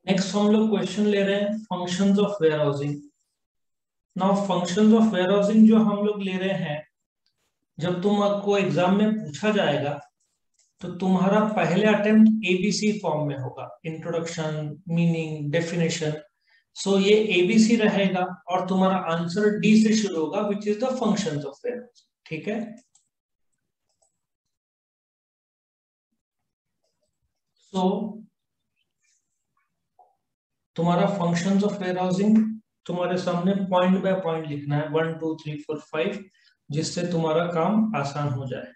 Next हम लोग question ले रहे हैं functions of warehousing. Now functions of warehousing जो हम लोग ले रहे हैं, जब तुमको एग्जाम में पूछा जाएगा तो तुम्हारा पहले अटेम्प्ट एबीसी फॉर्म में होगा, इंट्रोडक्शन, मीनिंग, डेफिनेशन। सो ये एबीसी रहेगा और तुम्हारा आंसर डी से शुरू होगा, which is the functions of warehousing. ठीक है, सो तुम्हारा फंक्शंस ऑफ वेयर हाउसिंग तुम्हारे सामने पॉइंट बाय पॉइंट लिखना है, 1 2 3 4 5, जिससे तुम्हारा काम आसान हो जाए।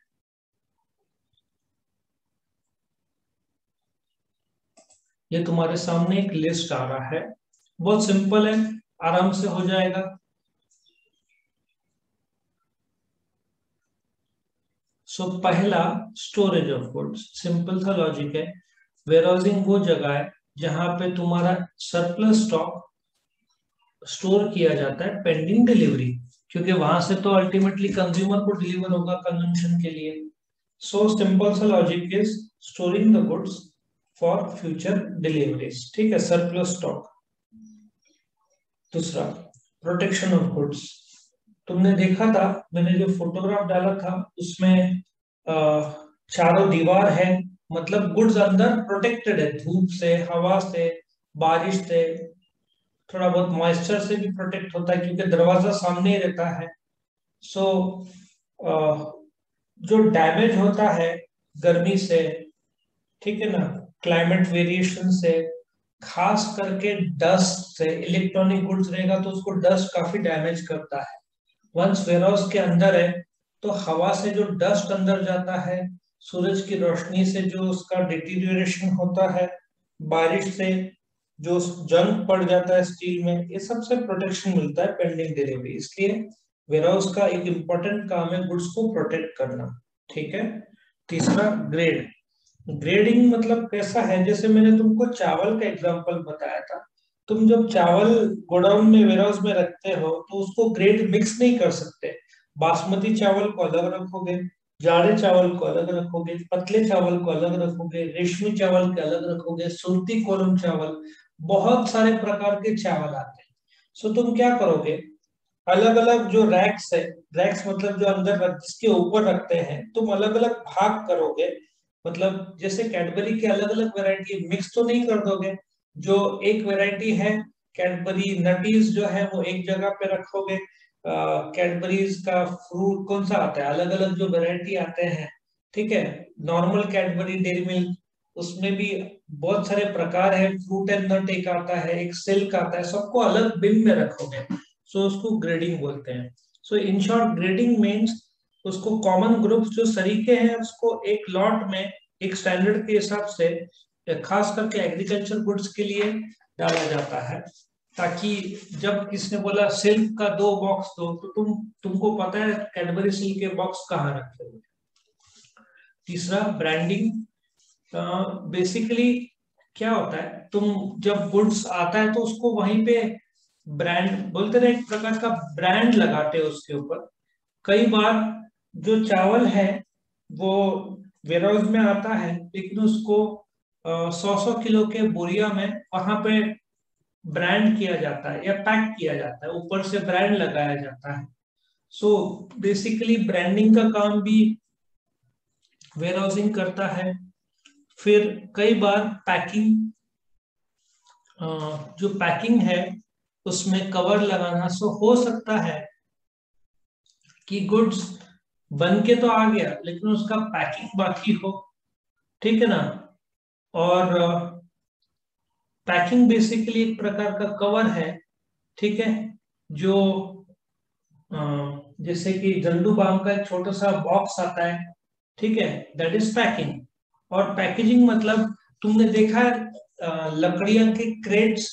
ये तुम्हारे सामने एक लिस्ट आ रहा है, बहुत सिंपल है, आराम से हो जाएगा। सो पहला, स्टोरेज ऑफ गुड्स। सिंपल सा लॉजिक है। वेयरहाउसिंग वो जगह है जहां पे तुम्हारा सरप्लस स्टॉक स्टोर किया जाता है पेंडिंग डिलीवरी, क्योंकि वहां से तो अल्टीमेटली कंज्यूमर को डिलीवर होगा कंजम्पशन के लिए। सो सिंपल सा logic is storing the goods for future deliveries. ठीक है, सरप्लस स्टॉक। दूसरा, प्रोटेक्शन ऑफ गुड्स। तुमने देखा था, मैंने जो फोटोग्राफ डाला था उसमें अ, चारों दीवार है, मतलब गुड्स अंदर प्रोटेक्टेड है, धूप से, हवा से, बारिश से, थोड़ा बहुत मॉइस्चर से भी प्रोटेक्ट होता है क्योंकि दरवाजा सामने ही रहता है। सो जो डैमेज होता है गर्मी से, ठीक है ना, क्लाइमेट वेरिएशन से, खास करके डस्ट से, इलेक्ट्रॉनिक गुड्स रहेगा तो उसको डस्ट काफी डैमेज करता है। वंस वेयरहाउस के अंदर है तो हवा से जो डस्ट अंदर जाता है, सूरज की रोशनी से जो उसका डिटीरियोरेशन होता है, बारिश से जो जंग पड़ जाता है स्टील में, ये सबसे प्रोटेक्शन मिलता है पेंडिंग डिलीवरी। इसलिए वेयरहाउस का एक इंपॉर्टेंट काम है गुड्स को प्रोटेक्ट करना। ठीक है। तीसरा, ग्रेड। ग्रेडिंग मतलब कैसा है, जैसे मैंने तुमको चावल का एग्जांपल बताया था। तुम जब चावल गोडाउन में, वेयरहाउस में रखते हो तो उसको ग्रेड मिक्स नहीं कर सकते। बासमती चावल को अलग रखोगे, जाड़े चावल को अलग रखोगे, पतले चावल को अलग रखोगे, रेशमी चावल के अलग रखोगे, सुरती कोलम चावल, बहुत सारे प्रकार के चावल आते हैं। सो तुम क्या करोगे, अलग अलग जो रैक्स है, रैक्स मतलब जो अंदर जिसके ऊपर रखते हैं, तुम अलग अलग भाग करोगे। मतलब जैसे कैडबरी की अलग अलग वैरायटी, मिक्स तो नहीं कर दोगे। जो एक वैरायटी है कैडबरी नटीज जो है वो एक जगह पे रखोगे। कैडबरीज का फ्रूट कौन सा आता है, अलग अलग जो वैरायटी आते हैं। ठीक है, नॉर्मल कैडबरी, डेयरी मिल्क, उसमें भी बहुत सारे प्रकार है। फ्रूट एंड नट एक आता है, एक सिल्क आता है, सबको अलग बिन में रखोगे। सो उसको ग्रेडिंग बोलते हैं। सो इन शॉर्ट, ग्रेडिंग मीन्स उसको कॉमन ग्रुप जो सरीके हैं उसको एक लॉट में एक स्टैंडर्ड के हिसाब से, खास करके एग्रीकल्चर गुड्स के लिए डाला जाता है, ताकि जब किसने बोला सिल्क का 2 बॉक्स दो तो तुमको पता है कैडबरी सिल्क के बॉक्स कहाँ रखे हुए। तीसरा, ब्रांडिंग। बेसिकली क्या होता है, तुम जब गुड्स आता है तो उसको वहीं पे ब्रांड बोलते ना, एक प्रकार का ब्रांड लगाते हैं उसके ऊपर। कई बार जो चावल है वो वेयरहाउस में आता है, लेकिन उसको 100-100 किलो के बोरिया में वहां पे ब्रांड किया जाता है या पैक किया जाता है, ऊपर से ब्रांड लगाया जाता है। सो बेसिकली ब्रांडिंग का काम भी वेयरहाउसिंग करता है। फिर कई बार पैकिंग, जो पैकिंग है उसमें कवर लगाना। सो हो सकता है कि गुड्स बन के तो आ गया लेकिन उसका पैकिंग बाकी हो। ठीक है ना। और पैकिंग बेसिकली एक प्रकार का कवर है। ठीक है, जो अ, जैसे कि जंडू बाम का एक छोटा सा बॉक्स आता है, ठीक है, दैट इज पैकिंग। और पैकेजिंग मतलब तुमने देखा है लकड़ियां के क्रेट्स,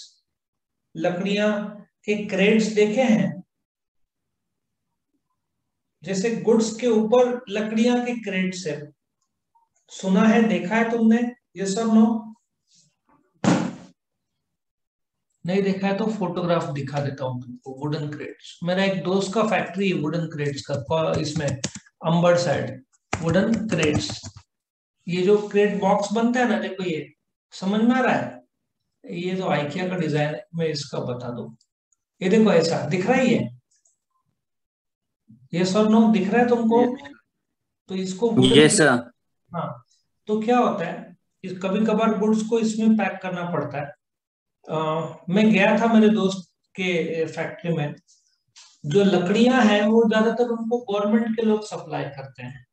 लकड़ियां के क्रेट्स देखे हैं, जैसे गुड्स के ऊपर लकड़ियां के क्रेट्स है। सुना है, देखा है तुमने, ये सब नो? नहीं देखा है तो फोटोग्राफ दिखा देता हूँ तुमको। वुडन क्रेट्स, मेरा एक दोस्त का फैक्ट्री है वुडन क्रेट्स का, इसमें अंबर साइड। वुडन क्रेट्स, ये जो क्रेट बॉक्स बनता है ना, देखो ये समझ में आ रहा है। ये जो आइकिया का डिजाइन है मैं इसका बता दूं। ये देखो ऐसा दिख रहा ही है, ये सर नो दिख रहा है तुमको? तो इसको वुडन यस सर। हाँ, तो क्या होता है, इस कभी कभार गुड्स को इसमें पैक करना पड़ता है। मैं गया था मेरे दोस्त के फैक्ट्री में। जो लकड़ियां हैं वो ज्यादातर उनको गवर्नमेंट के लोग सप्लाई करते हैं।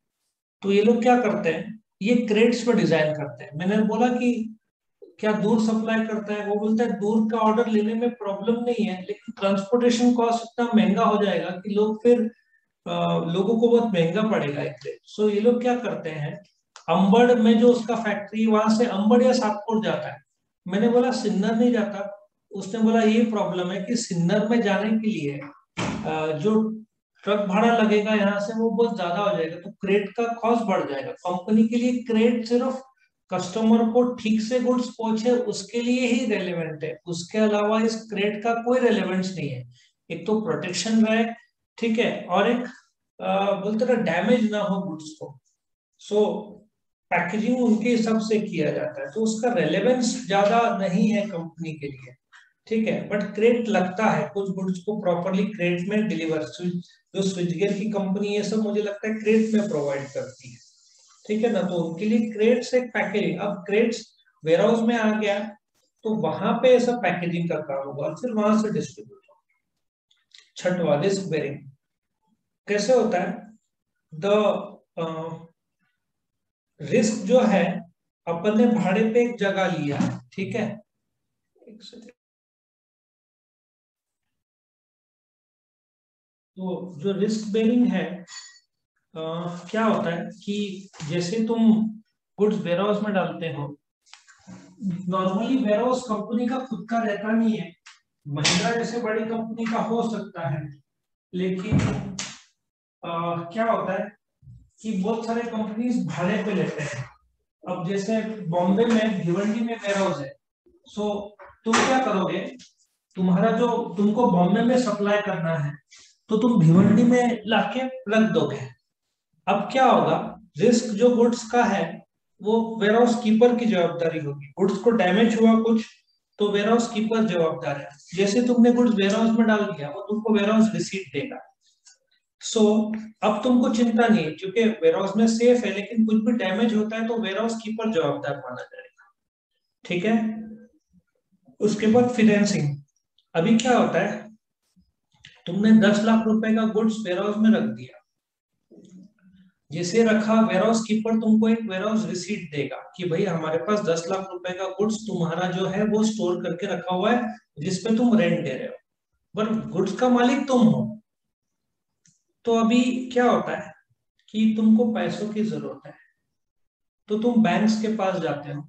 तो ये लोग क्या करते हैं, ये क्रेट्स में डिजाइन करते हैं। मैंने बोला कि क्या दूर सप्लाई करता है? वो बोलता है दूर का ऑर्डर लेने में प्रॉब्लम नहीं है, लेकिन ट्रांसपोर्टेशन कॉस्ट इतना महंगा हो जाएगा कि लोग फिर लोगों को बहुत महंगा पड़ेगा एक रेट। सो ये लोग क्या करते हैं, अंबड़ में जो उसका फैक्ट्री, वहां से अंबड़ या सातपुर जाता है। मैंने बोला सिन्नर नहीं जाता। उसने बोला ये प्रॉब्लम है कि सिन्नर में जाने के लिए जो ट्रक भाड़ा लगेगा यहाँ से वो बहुत ज्यादा हो जाएगा, तो क्रेट का कॉस्ट बढ़ जाएगा। कंपनी के लिए क्रेट सिर्फ कस्टमर को ठीक से गुड्स पहुंचे उसके लिए ही रेलेवेंट है, उसके अलावा इस क्रेट का कोई रेलेवेंस नहीं है। एक तो प्रोटेक्शन रहे, ठीक है, और एक बोलते ना डैमेज ना हो गुड्स को। सो पैकेजिंग उनके हिसाब से किया जाता है, तो उसका रेलेवेंस ज्यादा नहीं है कंपनी के लिए। ठीक है, बट क्रेट लगता है कुछ गुड्स को प्रॉपरली क्रेट में डिलीवर। जो स्विच गियर की कंपनी है सब मुझे लगता है क्रेट में प्रोवाइड करती है। ठीक है ना, तो उनके लिए क्रेट्स एक पैकेजिंग, अब क्रेट्स वेयर हाउस में आ गया तो वहां पे ऐसा पैकेजिंग का काम होगा और फिर वहां से डिस्ट्रीब्यूट होगा। छठवा रिस्क बेरिंग कैसे होता है? द रिस्क जो है, अपन ने भाड़े पे एक जगह लिया है, ठीक है, एक सेकंड। तो जो रिस्क बेरिंग है, क्या होता है कि जैसे तुम गुड्स वेयरहाउस में डालते हो, नॉर्मली वेयरहाउस कंपनी का खुद का रहता नहीं है। महिंद्रा जैसे बड़ी कंपनी का हो सकता है, लेकिन क्या होता है कि बहुत सारे कंपनीज भाड़े पे लेते हैं। अब जैसे बॉम्बे में भिवंडी में वेयरहाउस है, सो तुम क्या करोगे, तुम्हारा जो तुमको बॉम्बे में सप्लाई करना है तो तुम भिवंडी में लाके रख दोगे। अब क्या होगा, रिस्क जो गुड्स का है वो वेयरहाउस कीपर की जवाबदारी होगी। गुड्स को डैमेज हुआ कुछ तो वेयरहाउस कीपर जवाबदार है। जैसे तुमने गुड्स वेयरहाउस में डाल दिया वो तुमको वेयरहाउस रिसीट देगा। सो अब तुमको चिंता नहीं है क्योंकि वेयरहाउस में सेफ है, लेकिन कुछ भी डैमेज होता है तो वेयरहाउस कीपर जवाबदार माना जाएगा। ठीक है, उसके बाद फाइनेंसिंग। अभी क्या होता है, तुमने 10 लाख रुपए का गुड्स वेयरहाउस में रख दिया, जैसे रखा वेयरहाउस कीपर तुमको एक वेयरहाउस रिसीट देगा कि भाई हमारे पास 10 लाख रुपए का गुड्स तुम्हारा जो है वो स्टोर करके रखा हुआ है, जिसपे तुम रेंट दे रहे हो, पर गुड्स का मालिक तुम हो। तो अभी क्या होता है कि तुमको पैसों की जरूरत है, तो तुम बैंक्स के पास जाते हो,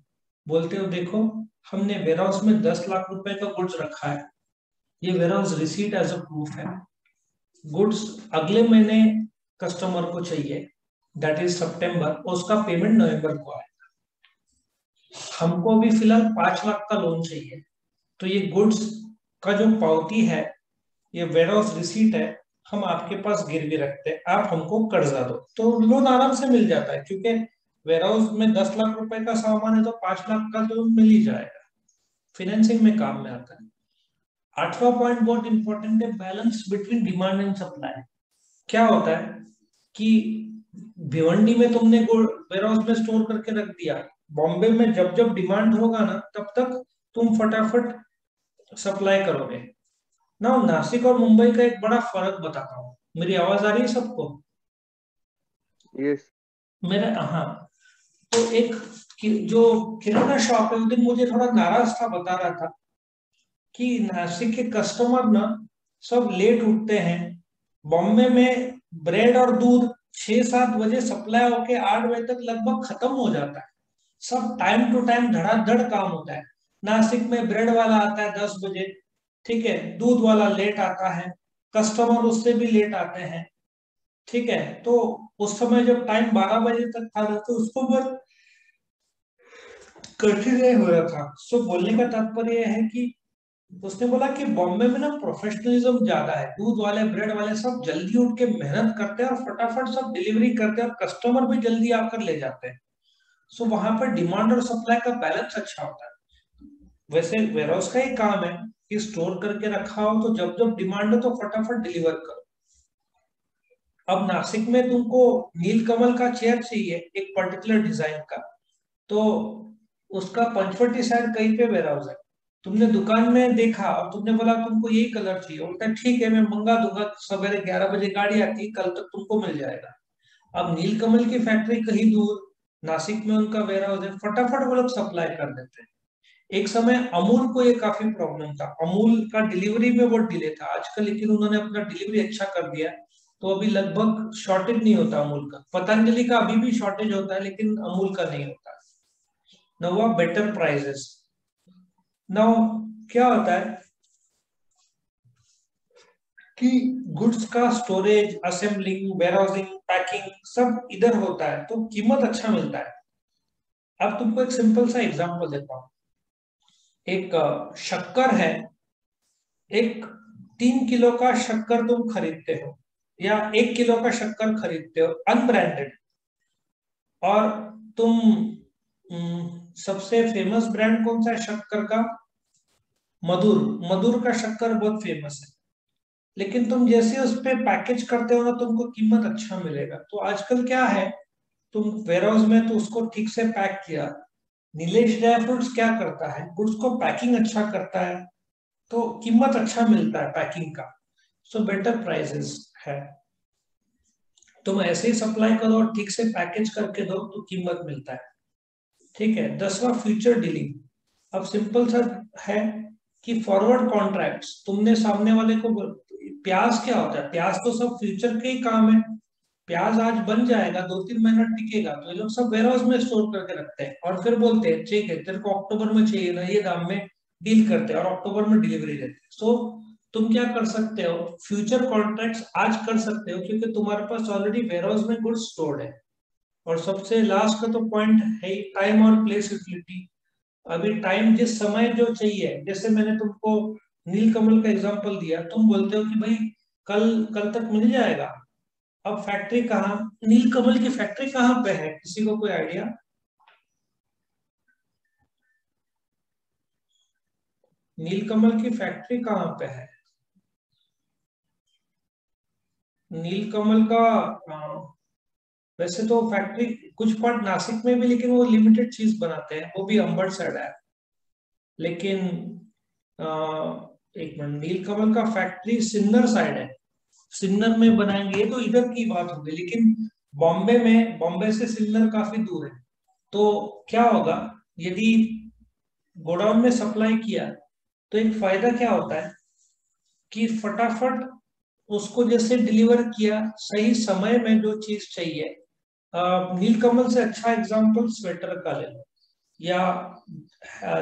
बोलते हो देखो हमने वेयरहाउस में 10 लाख रुपए का गुड्स रखा है, ये warehouse receipt as a proof है। गुड्स अगले महीने कस्टमर को चाहिए, दैट इज सितंबर, और उसका पेमेंट नवंबर को आए। हमको अभी फिलहाल 5 लाख का लोन चाहिए, तो ये गुड्स का जो पावती है, ये वेयरहाउस रिसीट है, हम आपके पास गिरवी रखते हैं, आप हमको कर्जा दो, तो लोन आराम से मिल जाता है क्योंकि वेयरहाउस में 10 लाख रुपए का सामान है तो 5 लाख का लोन मिल ही जाएगा। फाइनेंसिंग में काम में आता है। आठवां पॉइंट बहुत इंपॉर्टेंट है, balance between demand and supply. क्या होता है कि भिवंडी में तुमने वेयर हाउस में स्टोर करके रख दिया, बॉम्बे में जब जब डिमांड होगा ना तब तक तुम फटाफट सप्लाई करोगे ना। नासिक और मुंबई का एक बड़ा फर्क बताता हूँ, मेरी आवाज आ रही है सबको? यस। मेरे हाँ, तो एक जो किराना शॉप है उस दिन मुझे थोड़ा नाराज था, बता रहा था कि नासिक के कस्टमर ना सब लेट उठते हैं। बॉम्बे में ब्रेड और दूध 6-7 बजे सप्लाई होके 8 बजे तक लगभग खत्म हो जाता है। सब टाइम टू टाइम धड़ाधड़ काम होता है। नासिक में ब्रेड वाला आता है 10 बजे, ठीक है, दूध वाला लेट आता है, कस्टमर उससे भी लेट आते हैं। ठीक है, तो उस समय जब टाइम 12 बजे तक था तो उसको बहुत कठिन हो रहा था। सो बोलने का तात्पर्य यह है कि उसने बोला कि बॉम्बे में ना प्रोफेशनलिज्म ज्यादा है, दूध वाले ब्रेड वाले सब जल्दी उठ के मेहनत करते हैं और फटाफट सब डिलीवरी करते हैं और कस्टमर भी जल्दी आकर ले जाते हैं। सो वहां पर डिमांड और सप्लाई का बैलेंस अच्छा होता है। वैसे वेयरहाउस का ही काम है कि स्टोर करके रखा हो, तो जब जब डिमांड हो तो फटाफट डिलीवर करो। अब नासिक में तुमको नीलकमल का चेयर चाहिए एक पर्टिकुलर डिजाइन का, तो उसका पंचवटी साइड कहीं पे वेयरहाउस है, तुमने दुकान में देखा और तुमने बोला तुमको यही कलर चाहिए, उनका ठीक है मैं मंगा दूंगा, सवेरे 11 बजे गाड़ी आती है, कल तक तुमको मिल जाएगा। अब नीलकमल की फैक्ट्री कहीं दूर, नासिक में उनका वेयरहाउस है, फटाफट वो लोग सप्लाई कर देते हैं। एक समय अमूल को ये काफी प्रॉब्लम था, अमूल का डिलीवरी में बहुत डिले था आजकल, लेकिन उन्होंने अपना डिलीवरी अच्छा कर दिया, तो अभी लगभग शॉर्टेज नहीं होता अमूल का। पतंजलि का अभी भी शॉर्टेज होता है लेकिन अमूल का नहीं होता। नवा बेटर प्राइजेस। नाउ क्या होता है कि गुड्स का स्टोरेज, असेंबलिंग, वेयरहाउसिंग, पैकिंग सब इधर होता है, तो कीमत अच्छा मिलता है। अब तुमको एक सिंपल सा एग्जांपल देता हूँ। एक शक्कर है, एक 3 किलो का शक्कर तुम खरीदते हो या 1 किलो का शक्कर खरीदते हो अनब्रांडेड, और तुम सबसे फेमस ब्रांड कौन सा है शक्कर का? मधुर। मधुर का शक्कर बहुत फेमस है, लेकिन तुम जैसे उस पे पैकेज करते हो ना तुमको कीमत अच्छा मिलेगा। तो आजकल क्या है, तुम वेयरहाउस में तो उसको ठीक से पैक किया। नीलेश ड्राई फ्रूट्स क्या करता है, गुड्स को पैकिंग अच्छा करता है, तो कीमत अच्छा मिलता है पैकिंग का, सो बेटर प्राइसेस है। तुम ऐसे ही सप्लाई करो और ठीक से पैकेज करके दो तो कीमत मिलता है। ठीक है। 10वां फ्यूचर डीलिंग। अब सिंपल सा है कि फॉरवर्ड कॉन्ट्रैक्ट्स, तुमने सामने वाले को प्याज क्या होता है, प्याज तो सब फ्यूचर के ही काम है। प्याज आज बन जाएगा, 2-3 महीना टिकेगा, तो ये लोग सब वेयरहाउस में स्टोर करके रखते हैं और फिर बोलते हैं ठीक है तेरे को अक्टूबर में चाहिए ना, ये दाम में डील करते हैं और अक्टूबर में डिलीवरी देते हैं। सो तुम क्या कर सकते हो, फ्यूचर कॉन्ट्रैक्ट्स आज कर सकते हो क्योंकि तुम्हारे पास ऑलरेडी वेयरहाउस में गुड्स स्टोर्ड है। और सबसे लास्ट का तो पॉइंट है टाइम और प्लेस यूटिलिटी। अभी टाइम जिस समय जो चाहिए, जैसे मैंने तुमको नीलकमल का एग्जांपल दिया, तुम बोलते हो कि भाई कल कल तक मिल जाएगा। अब फैक्ट्री कहाँ, नीलकमल की फैक्ट्री कहाँ पे है, किसी को कोई आइडिया? नीलकमल की फैक्ट्री कहाँ पे है? नीलकमल का वैसे तो फैक्ट्री कुछ पार्ट नासिक में भी, लेकिन वो लिमिटेड चीज बनाते हैं, वो भी अंबड़ साइड है। लेकिन अ, एक मिनट, नीलकमल का फैक्ट्री सिन्नर साइड है, सिन्नर में बनाएंगे, ये तो इधर की बात होगी, लेकिन बॉम्बे में, बॉम्बे से सिन्नर काफी दूर है। तो क्या होगा, यदि गोडाउन में सप्लाई किया तो एक फायदा क्या होता है कि फटाफट उसको जैसे डिलीवर किया सही समय में जो चीज चाहिए। नीलकमल से अच्छा एग्जांपल स्वेटर का ले लो या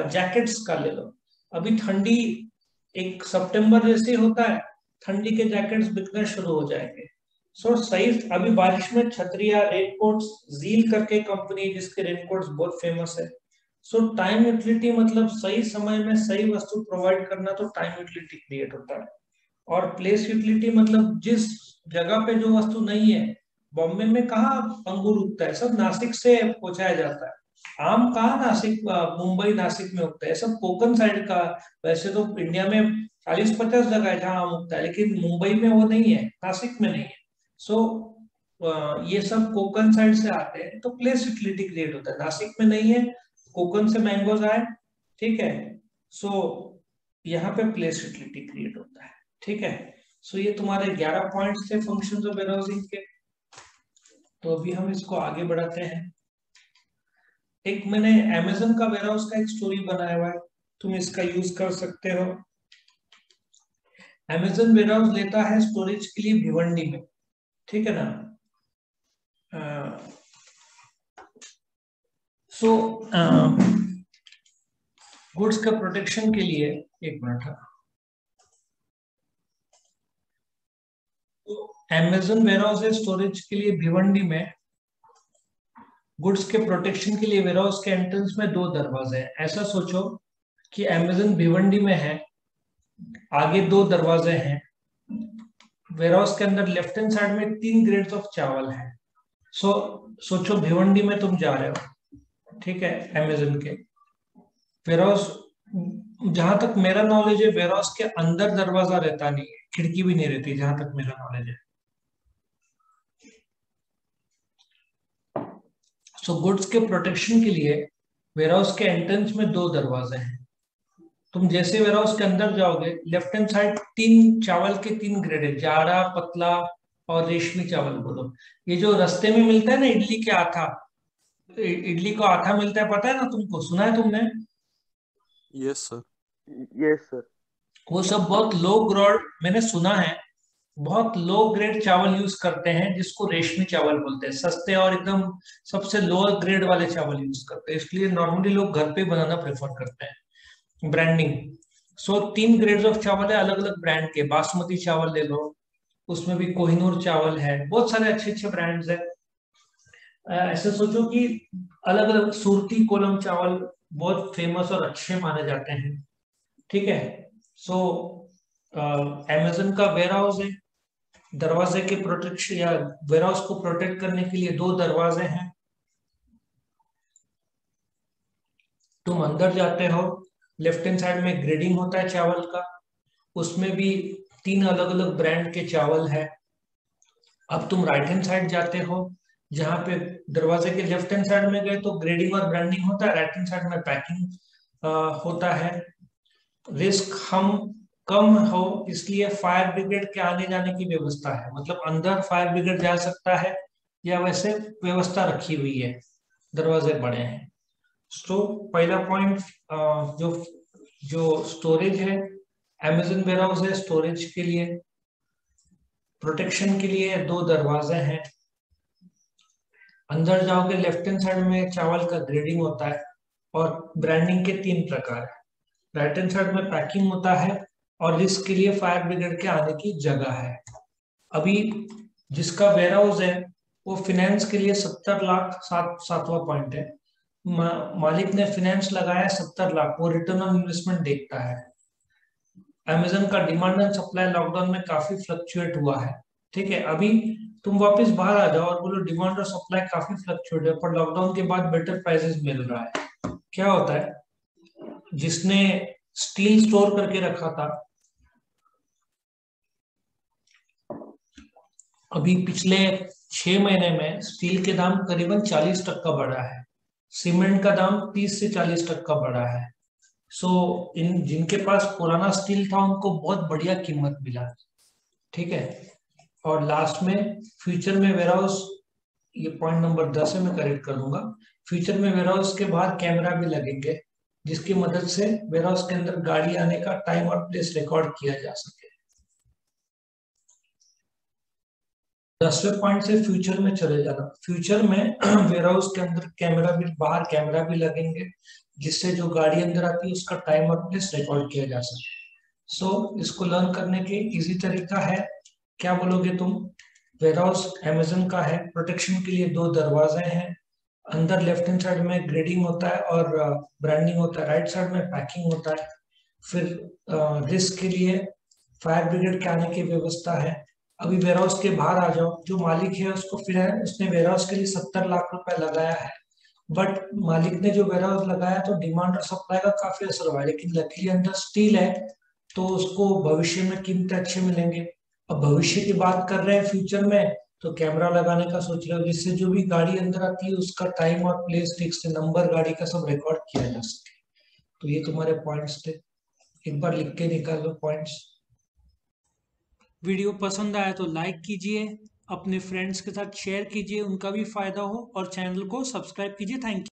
जैकेट्स का ले लो। अभी ठंडी, एक सितंबर जैसे होता है, ठंडी के जैकेट्स बिकना शुरू हो जाएंगे। सो सही, अभी बारिश में छतरिया, रेनकोट्स, जील करके कंपनी है जिसके रेनकोट्स बहुत फेमस है। सो टाइम यूटिलिटी मतलब सही समय में सही वस्तु प्रोवाइड करना, तो टाइम यूटिलिटी क्रिएट होता है। और प्लेस यूटिलिटी मतलब जिस जगह पे जो वस्तु नहीं है, बॉम्बे में कहाँ अंगूर उगता है, सब नासिक से पहुंचाया जाता है। आम कहाँ नासिक, मुंबई नासिक में उगता है, सब कोकन साइड का। वैसे तो इंडिया में 40-50 जगह है जहाँ आम उगता है, लेकिन मुंबई में वो नहीं है, नासिक में नहीं है। सो ये सब कोकन साइड से आते हैं, तो प्लेस यूटिलिटी क्रिएट होता है। नासिक में नहीं है, कोकन से मैंगोज आए, ठीक है। सो यहाँ पे प्लेस यूटिलिटी क्रिएट होता है। ठीक है। सो ये तुम्हारे 11 पॉइंट्स थे फंक्शंस ऑफ वेयरहाउसिंग के। तो अभी हम इसको आगे बढ़ाते हैं। एक मैंने अमेजन का वेयरहाउस का एक स्टोरी बनाया हुआ है, तुम इसका यूज कर सकते हो। अमेजन वेयरहाउस लेता है स्टोरेज के लिए भिवंडी में, ठीक है ना। सो गुड्स का प्रोटेक्शन के लिए, एक मिनट, तो अमेजन वेयरहाउस है स्टोरेज के लिए भिवंडी में। गुड्स के प्रोटेक्शन के लिए वेयरहाउस के एंट्रेंस में 2 दरवाजे हैं। ऐसा सोचो कि अमेजन भिवंडी में है, आगे 2 दरवाजे हैं, वेयरहाउस के अंदर लेफ्ट हैंड साइड में 3 ग्रेड्स ऑफ चावल है। सो सोचो भिवंडी में तुम जा रहे हो, ठीक है, अमेजन के वेयरहाउस जहां तक मेरा नॉलेज है, वेयर हाउस के अंदर दरवाजा रहता नहीं है, खिड़की भी नहीं रहती, जहां तक मेरा नॉलेज है। सो गुड्स के प्रोटेक्शन के लिए वेयर हाउस के एंट्रेंस में दो दरवाजे हैं। तुम जैसे वेयर हाउस के अंदर जाओगे, लेफ्ट हैंड साइड तीन चावल के तीन ग्रेड है, जाड़ा, पतला और रेशमी चावल बोलो। ये जो रास्ते में मिलता है ना, इडली के आथा, इडली को आथा मिलता है, पता है ना तुमको, सुना है तुमने? Yes sir. Yes sir. वो सब बहुत लो ग्रेड, मैंने सुना है, बहुत लो ग्रेड चावल यूज करते हैं, जिसको रेशमी चावल बोलते हैं। सस्ते और एकदम सबसे लोअर ग्रेड वाले चावल यूज करते हैं, इसलिए नॉर्मली लोग घर पे बनाना प्रेफर करते हैं। ब्रांडिंग, सो तीन ग्रेड्स ऑफ चावल है अलग अलग ब्रांड के। बासमती चावल ले लो, उसमें भी कोहिनूर चावल है, बहुत सारे अच्छे अच्छे ब्रांड्स है। ऐसे सोचो कि अलग अलग सूरती कोलम चावल बहुत फेमस और अच्छे माने जाते हैं। ठीक है। सो अमेजन का वेयर हाउस है, दरवाजे के प्रोटेक्शन या वेयर हाउस को प्रोटेक्ट करने के लिए दो दरवाजे हैं। तुम अंदर जाते हो, लेफ्ट हैंड साइड में ग्रेडिंग होता है चावल का, उसमें भी तीन अलग अलग ब्रांड के चावल है। अब तुम राइट हैंड साइड जाते हो, जहां पे दरवाजे के लेफ्ट हैंड साइड में गए तो ग्रेडिंग और ब्रांडिंग होता है, राइट हैंड साइड में पैकिंग होता है। रिस्क हम कम हो, इसलिए फायर ब्रिगेड के आने जाने की व्यवस्था है, मतलब अंदर फायर ब्रिगेड जा सकता है, या वैसे व्यवस्था रखी हुई है, दरवाजे बड़े हैं। तो पहला पॉइंट, जो जो स्टोरेज है, अमेजन वेयर हाउस है स्टोरेज के लिए। प्रोटेक्शन के लिए दो दरवाजे हैं। अंदर जाओगे, लेफ्ट हैंड साइड में चावल का ग्रेडिंग होता है, और ब्रांडिंग के तीन प्रकार है। राइट हैंड साइड में पैकिंग होता है, और रिस्क के लिए फायर ब्रिगेड के आने की जगह है। अभी जिसका वेयर हाउस है, वो फिनेंस के लिए 70 लाख, सातवां पॉइंट है। मालिक ने फिनेंस लगाया 70 लाख, वो रिटर्न ऑन इन्वेस्टमेंट देखता है। अमेजन का डिमांड एंड सप्लाई लॉकडाउन में काफी फ्लक्चुएट हुआ है। ठीक है, अभी तुम वापस बाहर आ जाओ और बोलो डिमांड और सप्लाई काफी फ्लक्चुएट है, पर लॉकडाउन के बाद बेटर प्राइसेस मिल रहा है। क्या होता है, जिसने स्टील स्टोर करके रखा था, अभी पिछले 6 महीने में स्टील के दाम करीबन 40% बढ़ा है, सीमेंट का दाम 30 से 40% बढ़ा है। सो इन जिनके पास पुराना स्टील था, उनको बहुत बढ़िया कीमत मिला। ठीक है। और लास्ट में, फ्यूचर में वेयर हाउस, ये पॉइंट नंबर 10 है, मैं करेक्ट कर दूंगा। फ्यूचर में वेयर हाउस के बाहर कैमरा भी लगेंगे, जिसकी मदद से वेयर हाउस के अंदर गाड़ी आने का टाइम और प्लेस रिकॉर्ड किया जा सके। 10वें पॉइंट से फ्यूचर में चले जाना। फ्यूचर में वेयर हाउस के अंदर कैमरा भी, बाहर कैमरा भी लगेंगे, जिससे जो गाड़ी अंदर आती है उसका टाइम और प्लेस रिकॉर्ड किया जा सके। सो इसको लर्न करने के इजी तरीका है, क्या बोलोगे तुम? वेयर हाउस अमेजन का है, प्रोटेक्शन के लिए दो दरवाजे हैं, अंदर लेफ्ट हैंड साइड में ग्रेडिंग होता है और ब्रांडिंग होता है, राइट साइड में पैकिंग होता है। फिर रिस्क के लिए फायर ब्रिगेड के आने की व्यवस्था है। अभी वेयर हाउस के बाहर आ जाओ, जो मालिक है उसको, फिर है उसने वेयर हाउस के लिए 70 लाख रुपए लगाया है, बट मालिक ने जो वेयर हाउस लगाया तो डिमांड और सप्लाई का काफी असर हुआ है, लेकिन लकीली अंदर स्टील है, तो उसको भविष्य में कीमतें अच्छे मिलेंगे। अब भविष्य की बात कर रहे हैं, फ्यूचर में तो कैमरा लगाने का सोच रहे हो, जिससे जो भी गाड़ी अंदर आती है उसका टाइम और प्लेस ठीक से, नंबर गाड़ी का सब रिकॉर्ड किया जा सके। तो ये तुम्हारे पॉइंट्स थे, एक बार लिख के निकाल लो पॉइंट्स। वीडियो पसंद आया तो लाइक कीजिए, अपने फ्रेंड्स के साथ शेयर कीजिए, उनका भी फायदा हो, और चैनल को सब्सक्राइब कीजिए। Thank you.